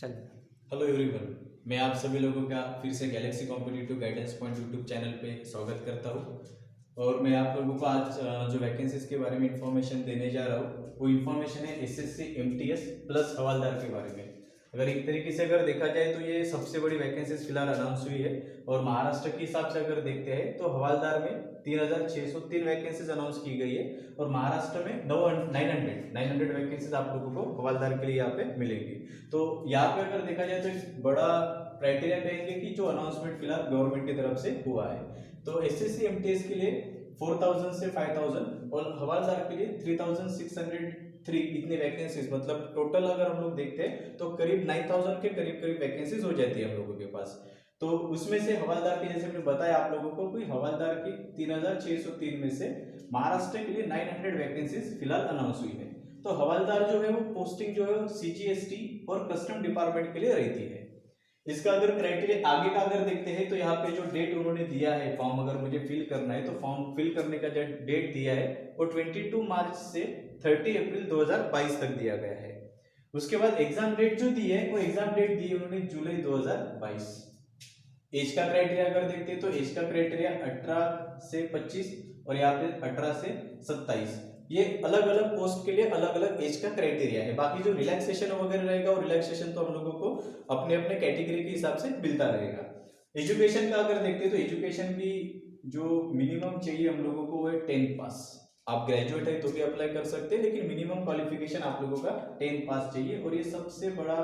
चल। Hello everyone, मैं आप सभी लोगों का फिर से Galaxy competitive guidance point YouTube channel पे स्वागत करता हूँ। और मैं आप लोगों को आज जो वैकेंसीज के बारे में इंफॉर्मेशन देने जा रहा हूँ वो इंफॉर्मेशन है एसएससी एमटीएस प्लस हवालदार के बारे में। अगर एक तरीके से अगर देखा जाए तो ये सबसे बड़ी वैकेंसीज फिलहाल अनाउंस हुई है। और महाराष्ट्र के हिसाब से अगर देखते हैं तो हवालदार में 3603 वैकेंसीज अनाउंस की गई है। और महाराष्ट्र में 900 वैकेंसीज आप लोगों को हवालदार के लिए यहाँ पे मिलेंगी। तो यहाँ पे अगर देखा जाए तो एक बड़ा क्राइटेरिया कहेंगे कि जो अनाउंसमेंट फिलहाल गवर्नमेंट की तरफ से हुआ है। तो एसएससी एमटीएस के लिए 4000 से 5000 और हवालदार के लिए 3603 इतनी वैकेंसीज, मतलब टोटल अगर हम लोग देखते हैं तो करीब 9000 के करीब वैकेंसीज हो जाती है हम लोगों के पास। तो उसमें से हवालदार की, जैसे मैंने बताया आप लोगों को, कोई हवालदार की 3603 में से महाराष्ट्र के लिए 900 वैकेंसीज फिलहाल अनाउंस हुई है। तो हवालदार जो है वो पोस्टिंग जो है वो सीजीएसटी और कस्टम डिपार्टमेंट के लिए रहती है। इसका अगर क्राइटेरिया आगे का अगर देखते हैं तो यहाँ पे जो डेट उन्होंने दिया है, फॉर्म अगर मुझे फिल करना है तो फॉर्म फिल करने का जो डेट दिया है वो 22 मार्च से 30 अप्रैल 2022 तक दिया गया है। उसके बाद एग्जाम डेट जो दी है वो एग्जाम डेट दी है उन्होंने जुलाई 2022। एज का क्राइटेरिया अगर देखते हैं तो एज का क्राइटेरिया 18 से 25 और यहाँ पे 18 से 27। ये अलग अलग पोस्ट के लिए अलग अलग एज का क्राइटेरिया है। बाकी जो रिलैक्सेशन वगैरह रहेगा और रिलैक्सेशन तो हम लोगों को अपने अपने कैटेगरी के हिसाब से मिलता रहेगा। एजुकेशन का अगर देखते हैं तो एजुकेशन भी जो मिनिमम चाहिए हम लोगों को वो है 10 पास। आप ग्रेजुएट है तो भी अप्लाई कर सकते हैं, लेकिन मिनिमम क्वालिफिकेशन आप लोगों का 10 पास चाहिए। और ये सबसे बड़ा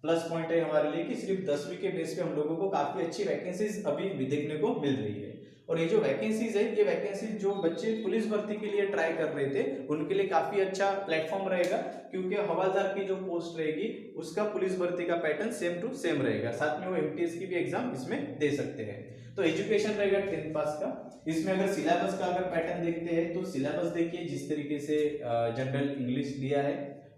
प्लस पॉइंट है हमारे लिए कि सिर्फ 10वीं के बेस पे हम लोगों को काफी अच्छी वैकेंसीज अभी भी देखने को मिल रही है। और ये जो वैकेंसीज है, ये वैकेंसीज जो बच्चे पुलिस भर्ती के लिए ट्राई कर रहे थे उनके लिए काफी अच्छा प्लेटफॉर्म रहेगा, क्योंकि हवालदार की जो पोस्ट रहेगी उसका पुलिस भर्ती का पैटर्न सेम टू सेम रहेगा। साथ में वो एमटीएस की भी एग्जाम इसमें दे सकते हैं। तो एजुकेशन रहेगा 10 पास का। इसमें अगर सिलेबस का अगर पैटर्न देखते हैं तो सिलेबस देखिए जिस तरीके से जनरल इंग्लिश दिया है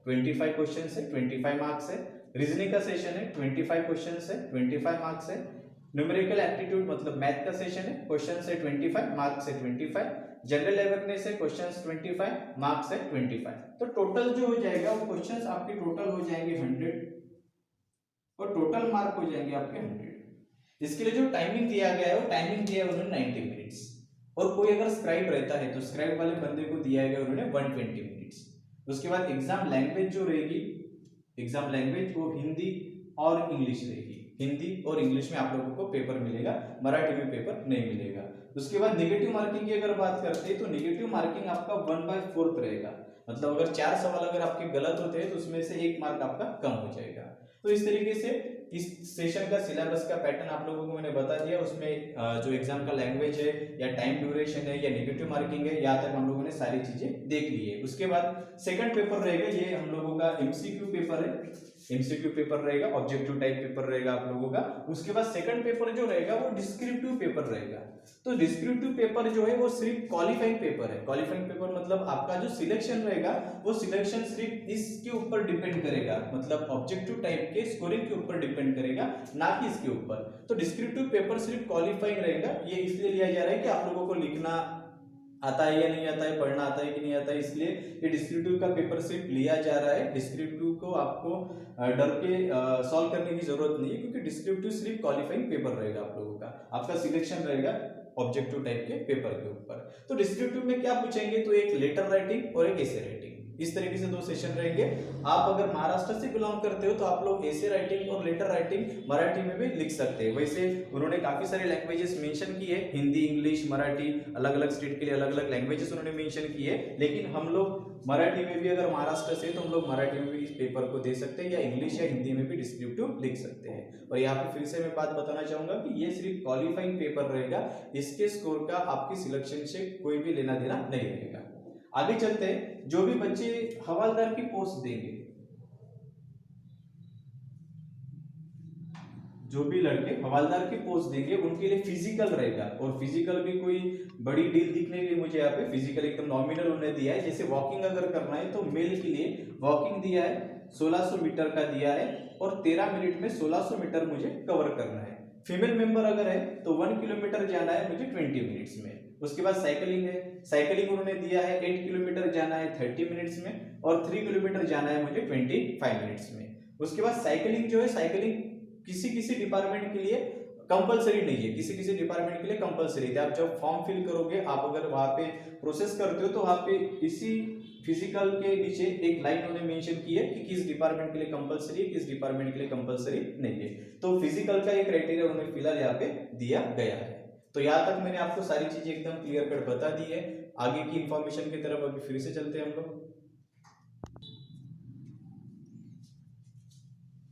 25 क्वेश्चन है, 25 मार्क्स है। रीजनिंग का सेशन है 25 क्वेश्चन है, 25 मार्क्स है। न्यूमेरिकल एप्टीट्यूड मतलब मैथ का सेशन है, क्वेश्चन है 25, मार्क्स है 25। जनरल अवेयरनेस है, क्वेश्चंस 25, मार्क्स है 25। तो टोटल जो हो जाएगा वो क्वेश्चंस आपके टोटल हो जाएंगे 100 और टोटल मार्क हो जाएंगे आपके 100। इसके लिए जो टाइमिंग दिया गया है वो टाइमिंग दिया है उन्होंने 90 मिनट्स। और कोई अगर स्क्राइब रहता है तो स्क्राइब वाले बंदे को दिया गया उन्होंने 120 मिनट्स। उसके बाद एग्जाम लैंग्वेज जो रहेगी, एग्जाम लैंग्वेज वो हिंदी और इंग्लिश रहेगी। हिंदी और इंग्लिश में आप लोगों को पेपर मिलेगा, मराठी में पेपर नहीं मिलेगा। उसके बाद नेगेटिव मार्किंग की अगर बात करते हैं तो नेगेटिव मार्किंग आपका 1/4 रहेगा। मतलब अगर 4 सवाल अगर आपके गलत होते हैं तो उसमें से 1 मार्क आपका कम हो जाएगा। तो इस तरीके से इस सेशन का सिलेबस का पैटर्न आप लोगों को मैंने बता दिया। उसमें जो एग्जाम का लैंग्वेज है या टाइम ड्यूरेशन है या नेगेटिव मार्किंग है, यहाँ तक हम लोगों ने सारी चीजें देख ली है। उसके बाद सेकंड पेपर रहेगा, ये हम लोगों का एमसीक्यू पेपर है। एमसीक्यू पेपर रहेगा, ऑब्जेक्टिव टाइप पेपर रहेगा आप लोगों का। उसके बाद सेकंड पेपर जो रहेगा वो डिस्क्रिप्टिव पेपर रहेगा। तो डिस्क्रिप्टिव पेपर जो है वो सिर्फ क्वालिफाइंग पेपर है। क्वालिफाइंग पेपर मतलब आपका जो सिलेक्शन रहेगा वो सिलेक्शन सिर्फ इसके ऊपर डिपेंड करेगा, मतलब ऑब्जेक्टिव टाइप के स्कोरिंग के ऊपर डिपेंड करेगा, ना कि इसके ऊपर। तो डिस्क्रिप्टिव पेपर सिर्फ क्वालिफाइंग रहेगा। ये इसलिए लिया जा रहा है कि आप लोगों को लिखना आता है या नहीं आता है, पढ़ना आता है कि नहीं आता है, इसलिए ये डिस्क्रिप्टिव का पेपर सिर्फ लिया जा रहा है। डिस्क्रिप्टिव को आपको डर के सॉल्व करने की जरूरत नहीं है, क्योंकि डिस्क्रिप्टिव सिर्फ क्वालिफाइंग पेपर रहेगा आप लोगों का। आपका सिलेक्शन रहेगा ऑब्जेक्टिव टाइप के पेपर के ऊपर। तो डिस्क्रिप्टिव में क्या पूछेंगे, तो एक लेटर राइटिंग और एक एसे राइटिंग, इस तरीके से 2 सेशन रहेंगे। आप अगर महाराष्ट्र से बिलोंग करते हो तो आप लोग एसे राइटिंग और लेटर राइटिंग मराठी में भी लिख सकते हैं। वैसे उन्होंने काफी सारे लैंग्वेजेस मेंशन की है, हिंदी, इंग्लिश, मराठी, अलग अलग स्टेट के लिए अलग अलग लैंग्वेजेस उन्होंने मेंशन की है। लेकिन हम लोग मराठी में भी अगर महाराष्ट्र से तो हम लोग मराठी में भी इस पेपर को दे सकते हैं, या इंग्लिश या हिंदी में भी डिस्क्रिप्टिव लिख सकते हैं। और यहाँ पे फिर से मैं बात बताना चाहूंगा कि ये सिर्फ क्वालिफाइंग पेपर रहेगा, इसके स्कोर का आपकी सिलेक्शन से कोई भी लेना देना नहीं रहेगा। आगे चलते हैं, जो भी बच्चे हवालदार की पोस्ट देंगे, जो भी लड़के हवालदार की पोस्ट देंगे उनके लिए फिजिकल रहेगा। और फिजिकल भी कोई बड़ी डील दिखने के लिए मुझे यहाँ पे फिजिकल एकदम नॉमिनल उन्होंने दिया है। जैसे वॉकिंग अगर करना है तो मेल के लिए वॉकिंग दिया है 1600 मीटर का दिया है, और 13 मिनट में 1600 मीटर मुझे कवर करना है। फीमेल मेंबर अगर है तो 1 किलोमीटर जाना है मुझे 20 मिनट्स में। उसके बाद साइकिलिंग है, साइकिलिंग उन्होंने दिया है 8 किलोमीटर जाना है 30 मिनट्स में, और 3 किलोमीटर जाना है मुझे 25 मिनट्स में। उसके बाद साइकिलिंग जो है, साइकिलिंग किसी किसी डिपार्टमेंट के लिए कंपलसरी नहीं है, किसी किसी डिपार्टमेंट के लिए कंपलसरी है। आप जब फॉर्म फिल करोगे, आप अगर वहां पे प्रोसेस करते हो तो वहां पे इसी फिजिकल के नीचे एक लाइन उन्होंने मेंशन की है कि किस डिपार्टमेंट के लिए कंपलसरी है, किस डिपार्टमेंट के लिए कंपलसरी नहीं है। तो फिजिकल का एक क्राइटेरिया उन्होंने फिलहाल यहाँ पे दिया गया है। तो यहाँ तक मैंने आपको सारी चीजें एकदम क्लियर कट बता दी है। आगे की इंफॉर्मेशन की तरफ अभी फिर से चलते हैं हम लोग।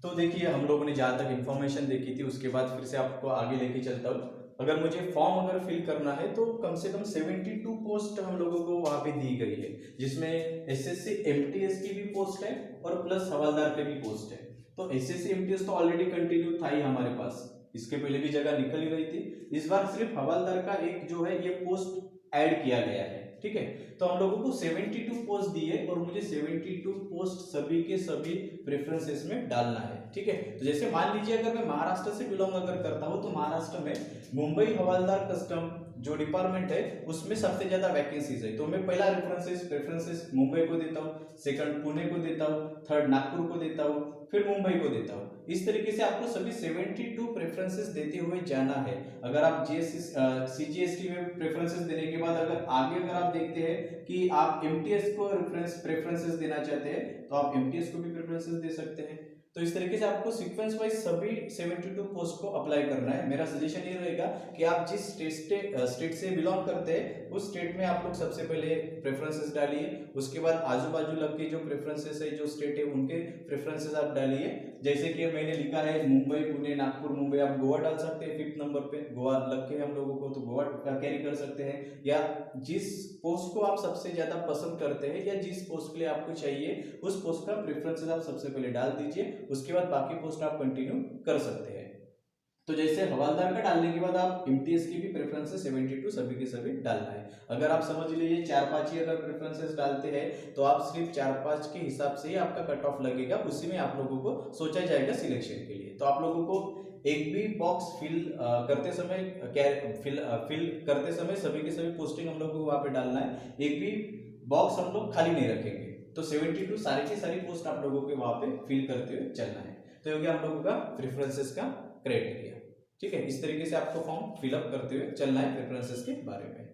तो देखिए, हम लोगों ने जहां तक इंफॉर्मेशन देखी थी उसके बाद फिर से आपको आगे लेके चलता हूँ। अगर मुझे फॉर्म अगर फिल करना है तो कम से कम 72 पोस्ट हम लोगों को वहां पे दी गई है, जिसमें एसएससी एमटीएस की भी पोस्ट है और प्लस हवलदार के भी पोस्ट है। तो एसएससी एमटीएस तो ऑलरेडी कंटिन्यू था ही हमारे पास, इसके पहले भी जगह निकल ही रही थी। इस बार सिर्फ हवलदार का एक जो है ये पोस्ट ऐड किया गया है, ठीक है। तो हम लोगों को 72 पोस्ट दी है और मुझे 72 पोस्ट सभी के सभी प्रेफरेंसेस में डालना है, ठीक है। तो जैसे मान लीजिए अगर मैं महाराष्ट्र से बिलोंग अगर करता हूं तो महाराष्ट्र में मुंबई हवलदार कस्टम जो डिपार्टमेंट है उसमें सबसे ज्यादा वैकेंसीज है, तो मैं पहला प्रेफरेंसेस मुंबई को देता हूँ, सेकंड पुणे को देता हूँ, थर्ड नागपुर को देता हूँ, फिर मुंबई को देता हूँ। इस तरीके से आपको सभी 72 प्रेफरेंसेस देते हुए जाना है। अगर आप सीजीएसटी में प्रेफरेंसेस देने के बाद अगर आगे अगर आप देखते हैं कि आप एमटीएस को प्रेफरेंसेस देना चाहते हैं तो आप एमटीएस को भी प्रेफरेंसेस दे सकते हैं। तो इस तरीके से आपको सीक्वेंस वाइज सभी 72 पोस्ट को अप्लाई करना है। मेरा सजेशन ये रहेगा कि आप जिस स्टेट से बिलोंग करते हैं उस स्टेट में आप लोग सबसे पहले प्रेफरेंसेस डालिए, उसके बाद आजू बाजू लग के जो प्रेफरेंसेस है जो स्टेट है उनके प्रेफरेंसेस आप डालिए। जैसे कि मैंने लिखा है मुंबई पुणे नागपुर मुंबई, आप गोवा डाल सकते हैं 5th नंबर पे, गोवा लग के हम लोगों को तो गोवा कैरी कर सकते हैं। या जिस पोस्ट को आप सबसे ज्यादा पसंद करते हैं या जिस पोस्ट के लिए आपको चाहिए उस पोस्ट का प्रेफरेंसेस आप सबसे पहले डाल दीजिए, उसके बाद बाकी पोस्ट आप कंटिन्यू कर सकते हैं। तो जैसे हवलदार का डालने के बाद आप एमटीएस की भी प्रेफरेंसेस 72 सभी के सभी डालना है। अगर आप समझ लीजिए 4-5 ही अगर प्रेफरेंसेस डालते हैं तो आप सिर्फ 4-5 के हिसाब से ही आपका कट ऑफ लगेगा, उसी में आप लोगों को सोचा जाएगा सिलेक्शन के लिए। तो आप लोगों को एक भी बॉक्स फिल करते समय सभी के सभी पोस्टिंग हम लोग को वहां पे डालना है, एक भी बॉक्स हम लोग खाली नहीं रखेंगे। तो 72 सारी की सारी पोस्ट आप लोगों के वहां पे फिल करते हुए चलना है। तो ये हम लोगों का प्रेफरेंसेस का क्राइटेरिया, ठीक है। इस तरीके से आपको फॉर्म फिलअप करते हुए चलना है प्रेफरेंसेस के बारे में।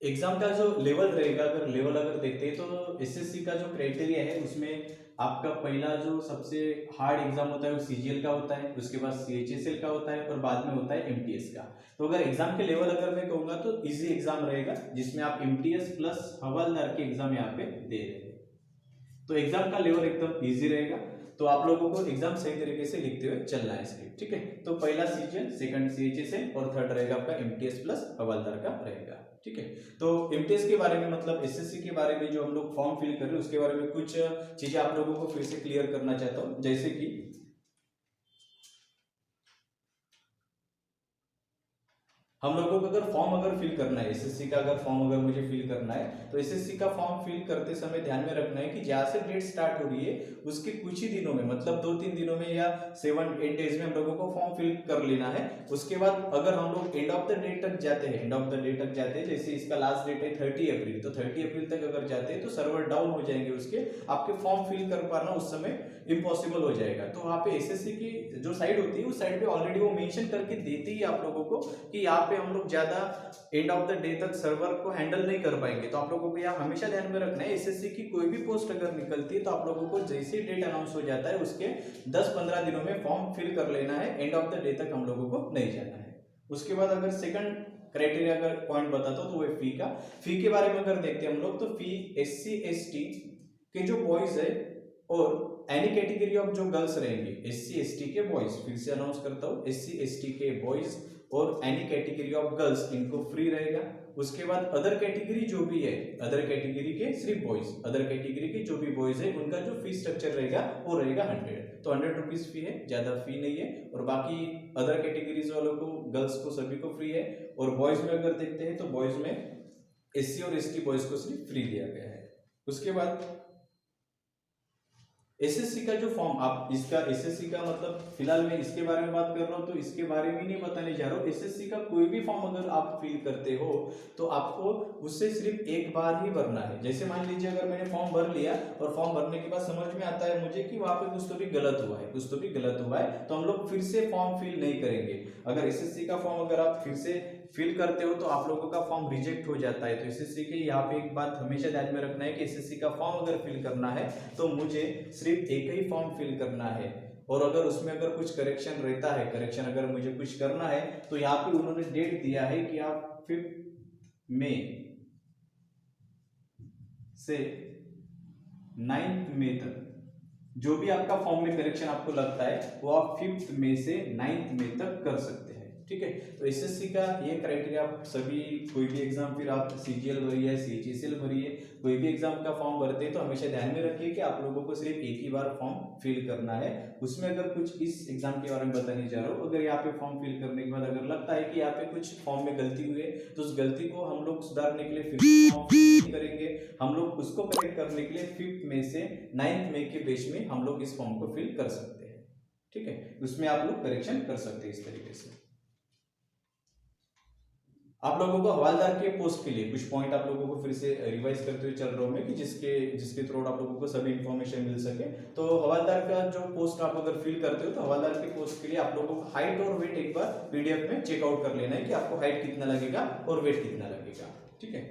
एग्जाम का जो लेवल रहेगा, अगर लेवल अगर देखते हैं तो एसएससी का जो क्राइटेरिया है उसमें आपका पहला जो सबसे हार्ड एग्जाम होता है वो सीजीएल का होता है, उसके बाद सीएचएसएल का होता है और बाद में होता है एमटीएस का। तो अगर एग्जाम के लेवल अगर मैं कहूंगा तो इजी एग्जाम रहेगा जिसमें आप एमटीएस प्लस हवलदार के एग्जाम यहाँ पे दे रहे हैं। तो एग्जाम का लेवल एकदम इजी रहेगा। तो आप लोगों को एग्जाम सही तरीके से लिखते हुए चलना है स्क्रिप्ट, ठीक है। तो पहला सीजीएल, सेकंड सीएचएसएल और थर्ड रहेगा आपका एमटीएस प्लस हवलदार का रहेगा, ठीक है। तो एमटीएस के बारे में मतलब एसएससी के बारे में जो हम लोग फॉर्म फिल कर रहे हैं उसके बारे में कुछ चीजें आप लोगों को फिर से क्लियर करना चाहता हूँ। जैसे कि हम लोगों को अगर फॉर्म अगर फिल करना है, एसएससी का अगर फॉर्म अगर मुझे फिल करना है तो एसएससी का फॉर्म फिल करते समय ध्यान में रखना है कि जहां से डेट स्टार्ट हो रही है उसके कुछ ही दिनों में, मतलब 2-3 दिनों में या 7-8 डेज में हम लोगों को फॉर्म फिल कर लेना है। उसके बाद अगर हम लोग एंड ऑफ द डे तक जाते हैं, एंड ऑफ द डे तक जाते हैं, जैसे इसका लास्ट डेट है 30 अप्रैल, तो 30 अप्रैल तक अगर जाते हैं तो सर्वर डाउन हो जाएंगे उसके, आपके फॉर्म फिल कर पाना उस समय इम्पॉसिबल हो जाएगा। तो वहाँ पे एसएससी की जो साइड होती है उस साइड पे ऑलरेडी वो मेंशन करके देती ही आप लोगों को कि यहाँ पे हम लोग ज्यादा एंड ऑफ द डे तक सर्वर को हैंडल नहीं कर पाएंगे। तो आप लोगों को यहाँ हमेशा ध्यान में रखना है, एसएससी की कोई भी पोस्ट अगर निकलती है तो आप लोगों को जैसे डेट अनाउंस हो जाता है उसके 10-15 दिनों में फॉर्म फिल कर लेना है, एंड ऑफ द डे तक हम लोगों को नहीं जाना है। उसके बाद अगर सेकंड क्राइटेरिया अगर पॉइंट बताता हूं तो वो फी का। फी के बारे में अगर देखते हैं हम लोग तो फी एससी एसटी के जो बॉयज है और एनी कैटेगरी ऑफ जो गर्ल्स रहेंगे, एससी एसटी के बॉयज, फिर से अनाउंस करता हूँ, एससी एसटी के बॉयज और एनी कैटेगरी ऑफ गर्ल्स इनको फ्री रहेगा। उसके बाद अदर कैटेगरी जो भी है, अदर कैटेगरी के सिर्फ बॉयज, अदर कैटेगरी के जो भी बॉयज है उनका जो फी स्ट्रक्चर रहेगा वो रहेगा 100, तो 100 रुपीज फी है, ज्यादा फी नहीं है। और बाकी अदर कैटेगरीज वालों को, गर्ल्स को सभी को फ्री है। और बॉयज में अगर देखते हैं तो बॉयज में एससी और एसटी बॉयज को सिर्फ फ्री दिया गया है। उसके बाद एसएससी का जो फॉर्म आप इसका एसएससी का मतलब फिलहाल मैं इसके बारे में बात कर रहा हूँ तो इसके बारे में नहीं बताने जा रहा हूँ। एसएससी का कोई भी फॉर्म अगर आप फिल करते हो तो आपको उससे सिर्फ एक बार ही भरना है। जैसे मान लीजिए अगर मैंने फॉर्म भर लिया और फॉर्म भरने के बाद समझ में आता है मुझे कि वहां पे कुछ तो भी गलत हुआ है, कुछ तो भी गलत हुआ है, तो हम लोग फिर से फॉर्म फिल नहीं करेंगे। अगर एसएससी का फॉर्म अगर आप फिर से फिल करते हो तो आप लोगों का फॉर्म रिजेक्ट हो जाता है। तो एसएससी के यहाँ पे एक बात हमेशा ध्यान में रखना है कि एसएससी का फॉर्म अगर फिल करना है तो मुझे सिर्फ एक ही फॉर्म फिल करना है। और अगर उसमें अगर कुछ करेक्शन रहता है, करेक्शन अगर मुझे कुछ करना है तो यहाँ पे उन्होंने डेट दिया है कि आप 5 मई से 9 मई तक जो भी आपका फॉर्म में करेक्शन आपको लगता है वो आप 5 मई से 9 मई तक कर सकते हैं। ठीक है, तो एसएससी का ये क्राइटेरिया आप सभी कोई भी एग्जाम, फिर आप सीजीएल भरिए, सीजीसीएल भरिए, कोई भी एग्जाम का फॉर्म भरते हैं तो हमेशा ध्यान में रखिए कि आप लोगों को सिर्फ एक ही बार फॉर्म फिल करना है। उसमें अगर कुछ इस एग्जाम के बारे में बताने जा रहा हूँ, अगर यहाँ पे फॉर्म फिल करने के बाद अगर लगता है कि यहाँ पे कुछ फॉर्म में गलती हुई है तो उस गलती को हम लोग सुधारने के लिए फिर फॉर्म फिल करेंगे। हम लोग उसको करेक्ट करने के लिए 5 मई से 9 मई के बीच में हम लोग इस फॉर्म को फिल कर सकते हैं। ठीक है, उसमें आप लोग करेक्शन कर सकते हैं इस तरीके से। आप लोगों को हवालदार के पोस्ट के लिए कुछ पॉइंट आप लोगों को फिर से रिवाइज करते हुए चल रहा हूं मैं कि जिसके जिसके थ्रू आप लोगों को सभी इंफॉर्मेशन मिल सके। तो हवालदार का जो पोस्ट आप अगर फिल करते हो तो हवालदार के पोस्ट के लिए आप लोगों को हाइट और वेट एक बार पीडीएफ में चेकआउट कर लेना है कि आपको हाइट कितना लगेगा और वेट कितना लगेगा। ठीक है,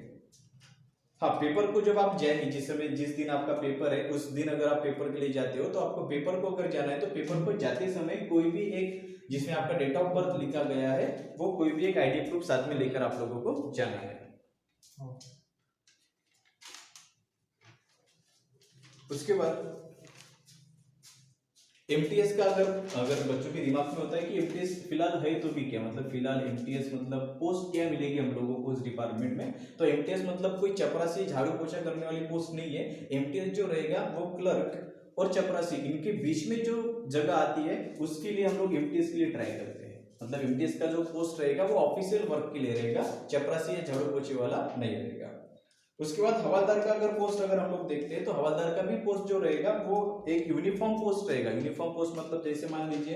हाँ, पेपर को जब आप जाएंगे, जिस समय जिस दिन आपका पेपर है उस दिन अगर आप पेपर के लिए जाते हो तो आपको पेपर को अगर जाना है तो पेपर को जाते समय कोई भी एक जिसमें आपका डेट ऑफ बर्थ लिखा गया है वो कोई भी एक आईडी प्रूफ साथ में लेकर आप लोगों को जाना है। उसके बाद एमटीएस का अगर अगर बच्चों के दिमाग में होता है कि एमटीएस फिलहाल है तो भी क्या मतलब, फिलहाल एमटीएस मतलब पोस्ट क्या मिलेगी हम लोगों को उस डिपार्टमेंट में, तो एमटीएस मतलब कोई चपरासी झाड़ू पोछा करने वाली पोस्ट नहीं है। एमटीएस जो रहेगा वो क्लर्क और चपरासी इनके बीच में जो जगह आती है उसके लिए हम लोग एमटीएस के लिए ट्राई करते हैं। मतलब एमटीएस का जो पोस्ट रहेगा वो ऑफिशियल वर्क के लिए रहेगा, चपरासी या झाड़ू पोछे वाला नहीं रहेगा। उसके बाद हवालदार का अगर पोस्ट अगर हम लोग देखते हैं तो हवालदार का भी पोस्ट जो रहेगा वो एक यूनिफॉर्म पोस्ट रहेगा। यूनिफॉर्म पोस्ट मतलब जैसे मान लीजिए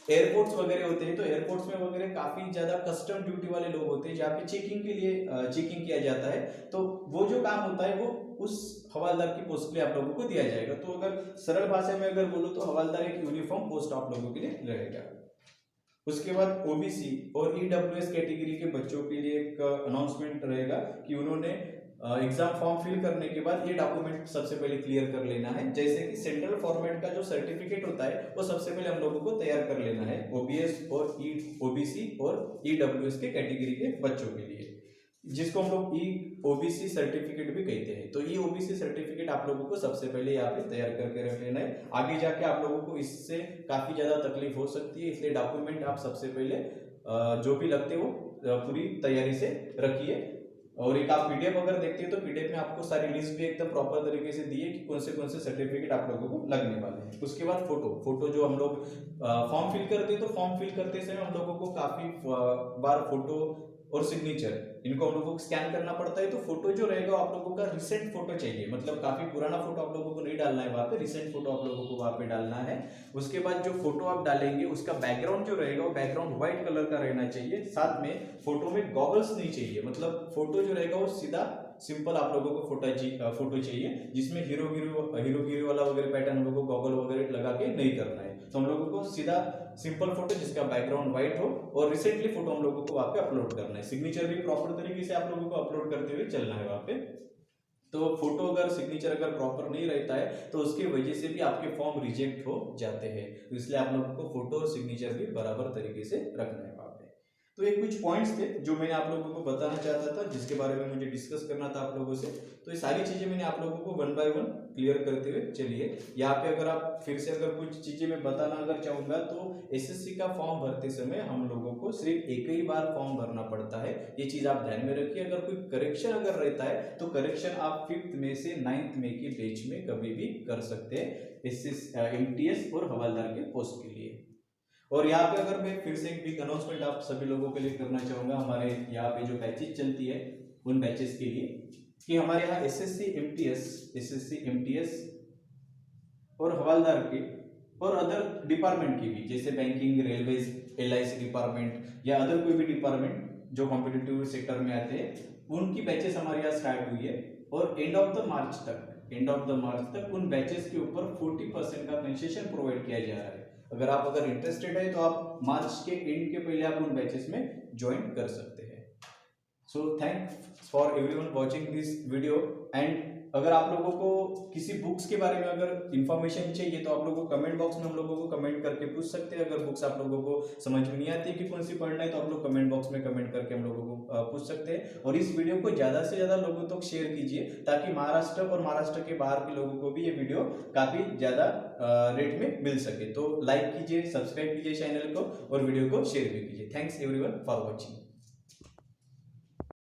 एयरपोर्ट्स वगैरह होते हैं तो एयरपोर्ट्स में वगैरह काफी ज्यादा कस्टम ड्यूटी वाले लोग होते हैं जहाँ पे चेकिंग के लिए चेकिंग किया जाता है, तो वो जो काम होता है वो उस हवालदार की पोस्ट के लिए आप लोगों को दिया जाएगा। तो अगर सरल भाषा में अगर बोलूँ तो हवालदार एक यूनिफॉर्म पोस्ट आप लोगों के लिए रहेगा। उसके बाद ओबीसी और ईडब्ल्यूएस कैटेगरी के बच्चों के लिए एक अनाउंसमेंट रहेगा कि उन्होंने एग्जाम फॉर्म फिल करने के बाद ये डॉक्यूमेंट सबसे पहले क्लियर कर लेना है। जैसे कि सेंट्रल फॉर्मेट का जो सर्टिफिकेट होता है वो सबसे पहले हम लोगों को तैयार कर लेना है ओबीएस और ओबीसी और ईडब्ल्यूएस के कैटेगरी के बच्चों के लिए, जिसको हम लोग ई ओबीसी सर्टिफिकेट भी कहते हैं। तो ई ओबीसी सर्टिफिकेट आप लोगों को सबसे पहले यहाँ पे तैयार करके रख लेना है। आगे जाके आप लोगों को इससे काफी ज्यादा तकलीफ हो सकती है, इसलिए डॉक्यूमेंट आप सबसे पहले जो भी लगते हो पूरी तैयारी से रखिए। और एक आप पीडीएफ अगर देखते हैं तो पीडीएफ में आपको सारी लिस्ट भी एकदम प्रॉपर तरीके से दी है कि कौन से सर्टिफिकेट आप लोगों को लगने वाले हैं। उसके बाद फोटो जो हम लोग फॉर्म फिल करते हैं तो फॉर्म फिल करते समय हम लोगों को काफी बार फोटो और सिग्नेचर इनको हम लोगों को स्कैन करना पड़ता है। तो फोटो जो रहेगा आप लोगों का रिसेंट फोटो चाहिए, मतलब काफी पुराना फोटो आप लोगों को नहीं डालना है वहां पे, रिसेंट फोटो आप लोगों को वहां पे डालना है। उसके बाद जो फोटो आप डालेंगे उसका बैकग्राउंड जो रहेगा वो बैकग्राउंड व्हाइट कलर का रहना चाहिए। साथ में फोटो में गॉगल्स नहीं चाहिए, मतलब फोटो जो रहेगा वो सीधा सिंपल आप लोगों को फोटो चाहिए जिसमें हीरो वाला वगैरह पैटर्न हम लोगों को गॉगल वगैरह लगा के नहीं करना है। तो हम लोगों को सीधा सिंपल फोटो जिसका बैकग्राउंड व्हाइट हो और रिसेंटली फोटो हम लोगों को वहां पे अपलोड करना है। सिग्नेचर भी प्रॉपर तरीके से आप लोगों को अपलोड करते हुए चलना है वहां पे। तो फोटो अगर सिग्नेचर अगर प्रॉपर नहीं रहता है तो उसकी वजह से भी आपके फॉर्म रिजेक्ट हो जाते हैं। तो इसलिए आप लोगों को फोटो और सिग्नेचर भी बराबर तरीके से रखना है वहां पे। तो ये कुछ पॉइंट्स थे जो मैंने आप लोगों को बताना चाहता था, जिसके बारे में मुझे डिस्कस करना था आप लोगों से। तो ये सारी चीजें मैंने आप लोगों को 1 बाय 1 क्लियर करते हुए चलिए। यहाँ पे अगर आप फिर से अगर कुछ चीजें मैं बताना अगर चाहूंगा तो एसएससी का फॉर्म भरते समय हम लोगों को सिर्फ एक ही बार फॉर्म भरना पड़ता है। ये चीज आप ध्यान में रखिए। अगर कोई करेक्शन अगर रहता है तो करेक्शन आप 5 मई से 9 मई के बीच में कभी भी कर सकते हैं एमटीएस और हवालदार के पोस्ट के लिए। और यहाँ पे अगर मैं फिर से एक बिग अनाउंसमेंट आप सभी लोगों के लिए करना चाहूंगा, हमारे यहाँ पे जो बैचेस चलती है उन बैचेस के लिए, कि हमारे यहाँ एसएससी एमटीएस और हवालदार के और अदर डिपार्टमेंट की भी, जैसे बैंकिंग, रेलवेज, LIC डिपार्टमेंट या अदर कोई भी डिपार्टमेंट जो कॉम्पिटिटिव सेक्टर में आते हैं, उनकी बैचेस हमारे यहाँ स्टार्ट हुई है। और एंड ऑफ द मार्च तक उन बैचेस के ऊपर 40% का कंसेशन प्रोवाइड किया जा रहा है। अगर इंटरेस्टेड है तो आप मार्च के एंड के पहले आप उन बैचेस में ज्वाइन कर सकते हैं। So thanks for everyone watching this video. And अगर आप लोगों को किसी बुक्स के बारे में अगर इंफॉर्मेशन चाहिए तो आप लोगों को कमेंट बॉक्स में हम लोगों को कमेंट करके पूछ सकते हैं। अगर बुक्स आप लोगों को समझ में नहीं आती है कि कौन सी पढ़ना है तो आप लोग कमेंट बॉक्स में कमेंट करके हम लोगों को पूछ सकते हैं। और इस वीडियो को ज़्यादा से ज़्यादा लोगों तक शेयर कीजिए ताकि महाराष्ट्र और महाराष्ट्र के बाहर के लोगों को भी ये वीडियो काफ़ी ज़्यादा रेट में मिल सके। तो लाइक कीजिए, सब्सक्राइब कीजिए चैनल को और वीडियो को शेयर भी कीजिए। Thanks everyone for watching.